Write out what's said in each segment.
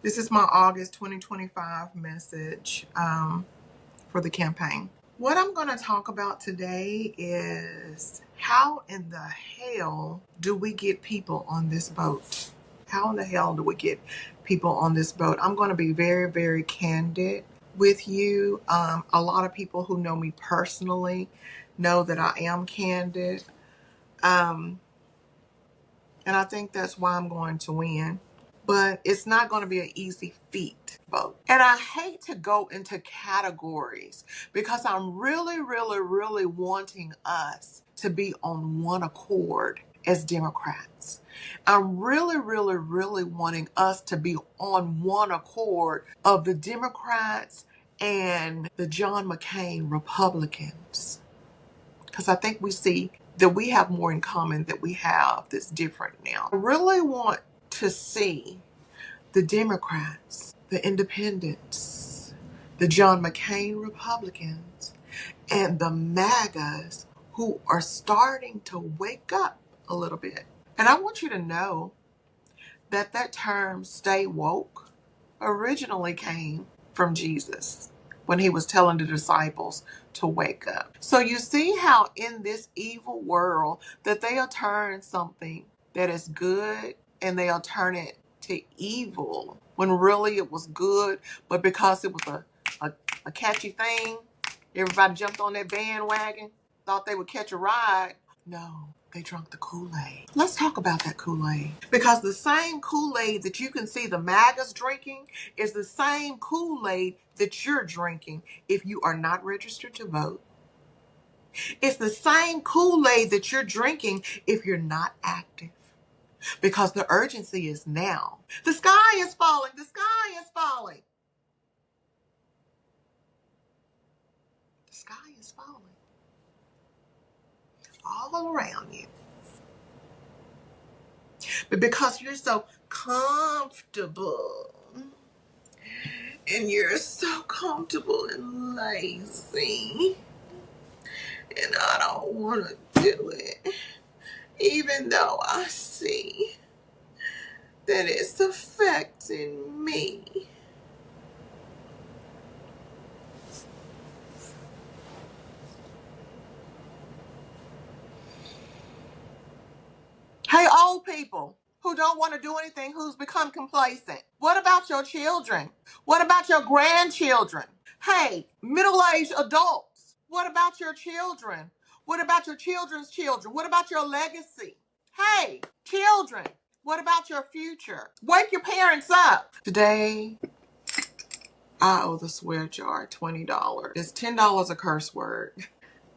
This is my August 2025 message for the campaign. What I'm going to talk about today is how in the hell do we get people on this boat? How in the hell do we get people on this boat? I'm going to be very, very candid with you. A lot of people who know me personally know that I am candid. And I think that's why I'm going to win. But it's not going to be an easy feat, folks. And I hate to go into categories because I'm really, really, really wanting us to be on one accord as Democrats. I'm really, really, really wanting us to be on one accord of the Democrats and the John McCain Republicans. Because I think we see that we have more in common than we have that's different now. I really want to see the Democrats, the independents, the John McCain Republicans, and the MAGAs who are starting to wake up a little bit. And I want you to know that that term stay woke originally came from Jesus when he was telling the disciples to wake up. So you see how in this evil world that they'll turn something that is good and they'll turn it to evil when really it was good, but because it was a catchy thing, everybody jumped on that bandwagon, thought they would catch a ride. No, they drank the Kool-Aid. Let's talk about that Kool-Aid. Because the same Kool-Aid that you can see the MAGAs drinking is the same Kool-Aid that you're drinking if you are not registered to vote. It's the same Kool-Aid that you're drinking if you're not active. Because the urgency is now. The sky is falling. The sky is falling. The sky is falling. All around you. But because you're so comfortable and you're so comfortable and lazy and I don't want to do it, even though I see that it's affecting me. Hey, old people who don't want to do anything, who's become complacent. What about your children? What about your grandchildren? Hey, middle-aged adults. What about your children? What about your children's children? What about your legacy? Hey, children, what about your future? Wake your parents up. Today, I owe the swear jar $20. It's $10 a curse word.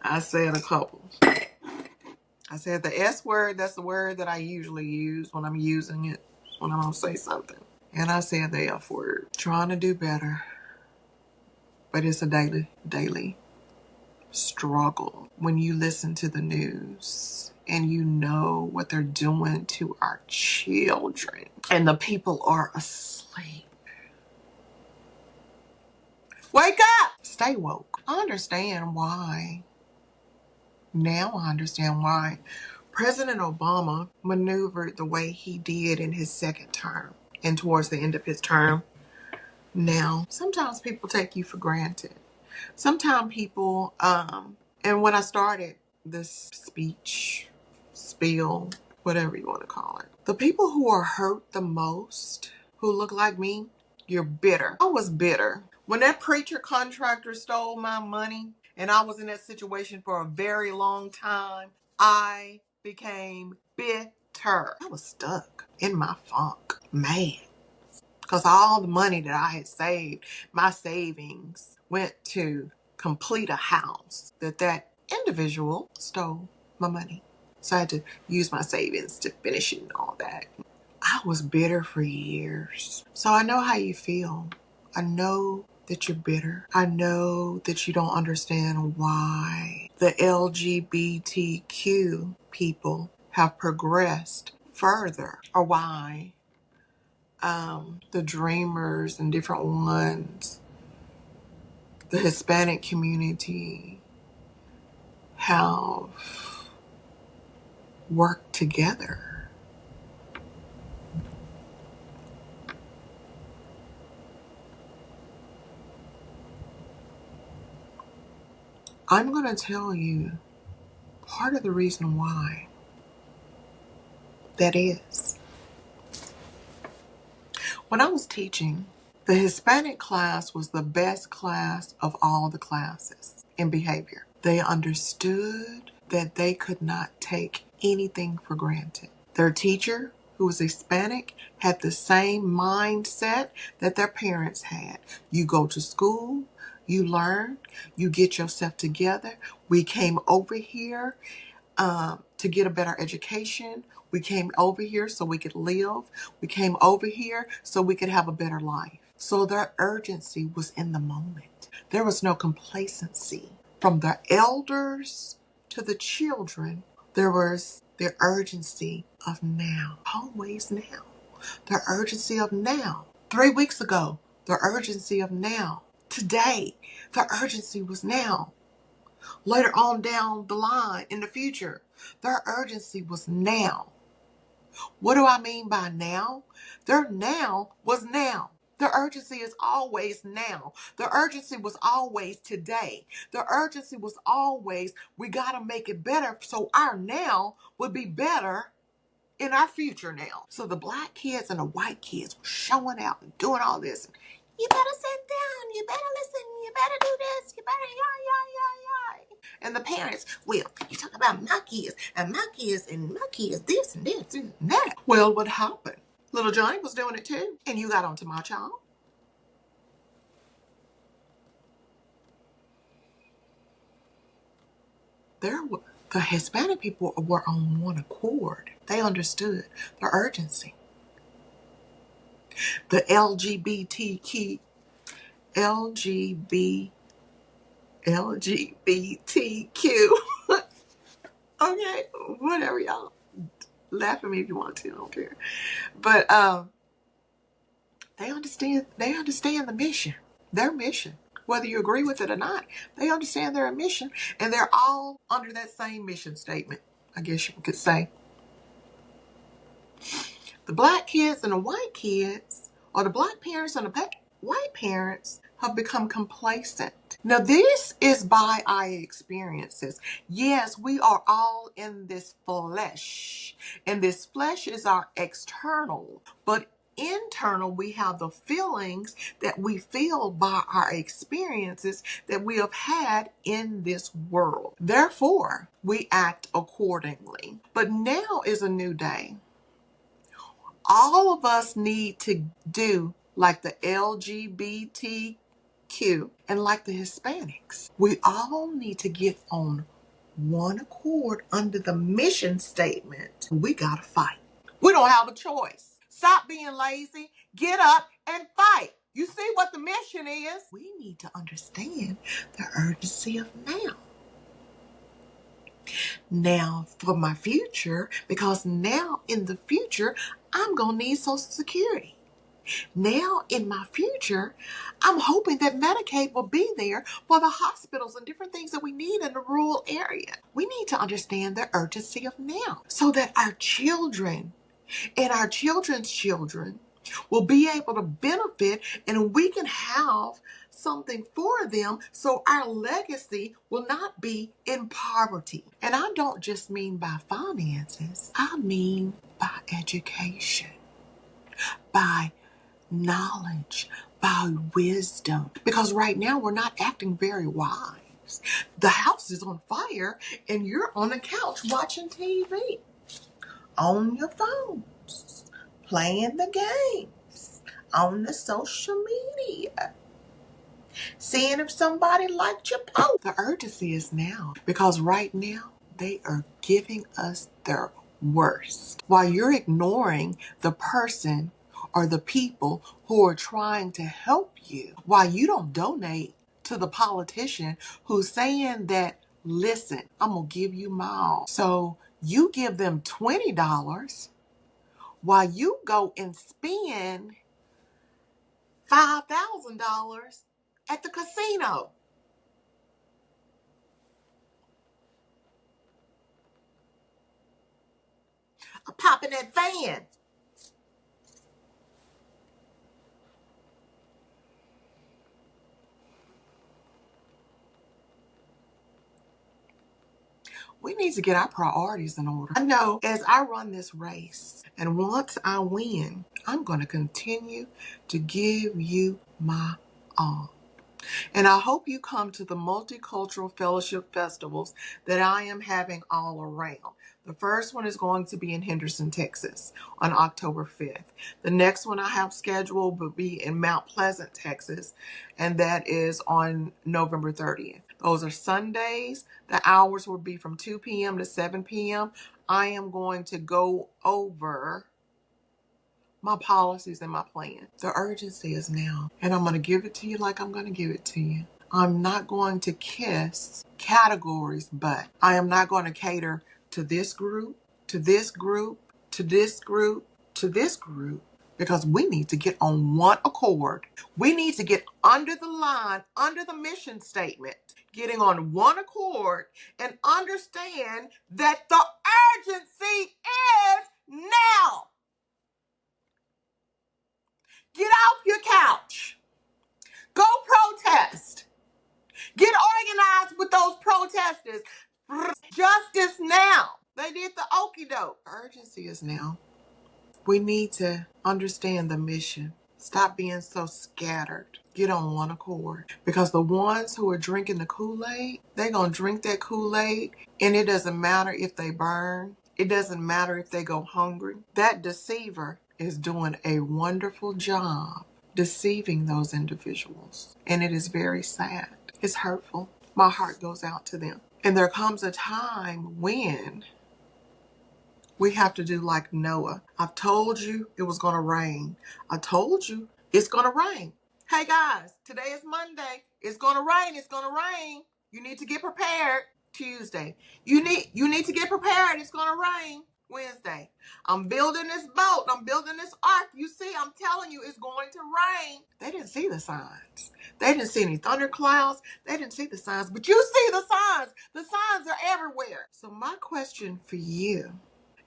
I said a couple. I said the S word, that's the word that I usually use when I'm using it, when I'm going to say something. And I said the F word. Trying to do better. But it's a daily struggle. When you listen to the news and you know what they're doing to our children and the people are asleep. Wake up! Stay woke. I understand why. Now I understand why President Obama maneuvered the way he did in his second term and towards the end of his term. Now, sometimes people take you for granted. Sometimes people, and when I started this speech, spiel, whatever you want to call it, the people who are hurt the most, who look like me, you're bitter. I was bitter. When that preacher contractor stole my money, and I was in that situation for a very long time, I became bitter. I was stuck in my funk, mad. Because all the money that I had saved, my savings, went to complete a house that individual stole my money. So I had to use my savings to finish it and all that. I was bitter for years. So I know how you feel. I know that you're bitter. I know that you don't understand why the LGBTQ people have progressed further, or why the dreamers and different ones, the Hispanic community, have worked together. I'm going to tell you part of the reason why that is. When I was teaching, the Hispanic class was the best class of all the classes in behavior. They understood that they could not take anything for granted. Their teacher, who was Hispanic, had the same mindset that their parents had. You go to school, you learn, you get yourself together. We came over here to get a better education. We came over here so we could live. We came over here so we could have a better life. So their urgency was in the moment. There was no complacency. From the elders to the children, there was the urgency of now. Always now. The urgency of now. 3 weeks ago, the urgency of now. Today, the urgency was now. Later on down the line in the future, their urgency was now. What do I mean by now? Their now was now. The urgency is always now. The urgency was always today. The urgency was always, we got to make it better so our now would be better in our future now. So the black kids and the white kids were showing out and doing all this. You better sit down. You better listen. You better do this. You better And the parents, well, you talk about my kids and my kids and my kids, this and this and that. Well, what happened? Little Johnny was doing it too. And you got onto my child. The Hispanic people were on one accord. They understood the urgency. The LGBTQ. Okay, whatever, y'all. Laugh at me if you want to. I don't care. But they understand the mission. Their mission. Whether you agree with it or not, they understand their mission, and they're all under that same mission statement, I guess you could say. The black kids and the white kids, or the black parents and the white parents, have become complacent. Now, this is by our experiences. Yes, we are all in this flesh, and this flesh is our external, but internal, we have the feelings that we feel by our experiences that we have had in this world. Therefore, we act accordingly. But now is a new day. All of us need to do like the LGBTQ and like the Hispanics. We all need to get on one accord under the mission statement. We gotta fight. We don't have a choice. Stop being lazy. Get up and fight. You see what the mission is? We need to understand the urgency of now. Now for my future, because now in the future, I'm going to need Social Security. Now in my future, I'm hoping that Medicaid will be there for the hospitals and different things that we need in the rural area. We need to understand the urgency of now so that our children and our children's children will be able to benefit, and we can have something for them so our legacy will not be in poverty. And I don't just mean by finances, I mean by education, by knowledge, by wisdom. Because right now we're not acting very wise. The house is on fire and you're on the couch watching TV, on your phones, playing the games, on the social media, seeing if somebody liked your post. The urgency is now, because right now they are giving us their worst while you're ignoring the person or the people who are trying to help you, while you don't donate to the politician who's saying that, listen, I'm gonna give you my all. So you give them $20 while you go and spend $5,000 at the casino. Popping that van. We need to get our priorities in order. I know as I run this race, and once I win, I'm going to continue to give you my all. And I hope you come to the multicultural fellowship festivals that I am having all around. The first one is going to be in Henderson, Texas on October 5th. The next one I have scheduled will be in Mount Pleasant, Texas, and that is on November 30th. Those are Sundays. The hours will be from 2 p.m. to 7 p.m. I am going to go over my policies and my plan. The urgency is now, and I'm going to give it to you like I'm going to give it to you. I'm not going to kiss categories, but I am not going to cater to this group, to this group, to this group, to this group, because we need to get on one accord. We need to get under the line, under the mission statement, getting on one accord and understand that the urgency is now. Get off your couch. Go protest. Get organized with those protesters. Justice now. They did the okie doke. Urgency is now. We need to understand the mission. Stop being so scattered. Get on one accord. Because the ones who are drinking the Kool-Aid, they're going to drink that Kool-Aid, and it doesn't matter if they burn. It doesn't matter if they go hungry. That deceiver is doing a wonderful job deceiving those individuals. And it is very sad. It's hurtful. My heart goes out to them. And there comes a time when we have to do like Noah. I've told you it was going to rain. I told you it's going to rain. Hey guys, today is Monday. It's going to rain. It's going to rain. You need to get prepared. Tuesday. You need to get prepared. It's going to rain. Wednesday. I'm building this boat. I'm building this ark. You see, I'm telling you, it's going to rain. They didn't see the signs. They didn't see any thunderclouds. They didn't see the signs. But you see the signs. The signs are everywhere. So my question for you,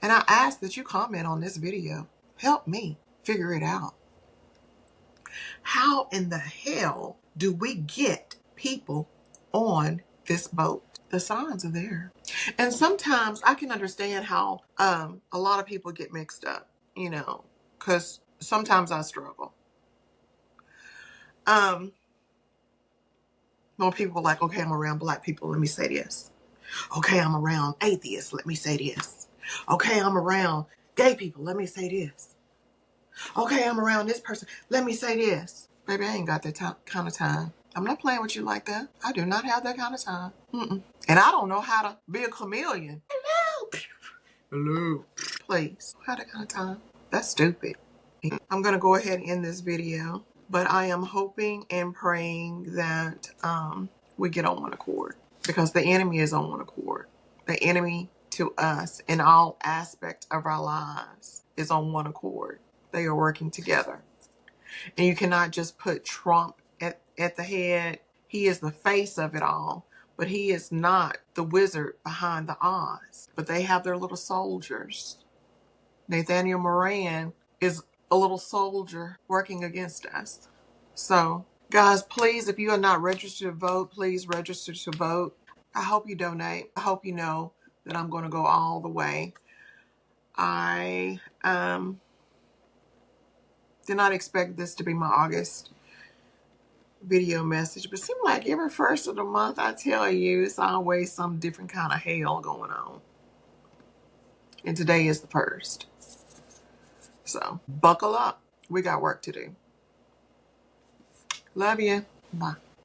and I ask that you comment on this video. Help me figure it out. How in the hell do we get people on this boat? The signs are there. And sometimes I can understand how a lot of people get mixed up, because sometimes I struggle. When people are like, okay, I'm around black people, let me say this. Okay, I'm around atheists, let me say this. Okay, I'm around gay people, let me say this. Okay, I'm around this person, let me say this. Baby, I ain't got that kind of time. I'm not playing with you like that. I do not have that kind of time. And I don't know how to be a chameleon. Hello. Please. I don't have that kind of time. That's stupid. I'm going to go ahead and end this video. But I am hoping and praying that we get on one accord. Because the enemy is on one accord. The enemy to us in all aspects of our lives is on one accord. They are working together. And you cannot just put Trump at the head. He is the face of it all. But he is not the wizard behind the Oz. But they have their little soldiers. Nathaniel Moran is a little soldier working against us. So, guys, please, if you are not registered to vote, please register to vote. I hope you donate. I hope you know that I'm going to go all the way. I did not expect this to be my August video message, but it seems like every first of the month, I tell you, it's always some different kind of hell going on. And today is the first. So buckle up. We got work to do. Love you. Bye.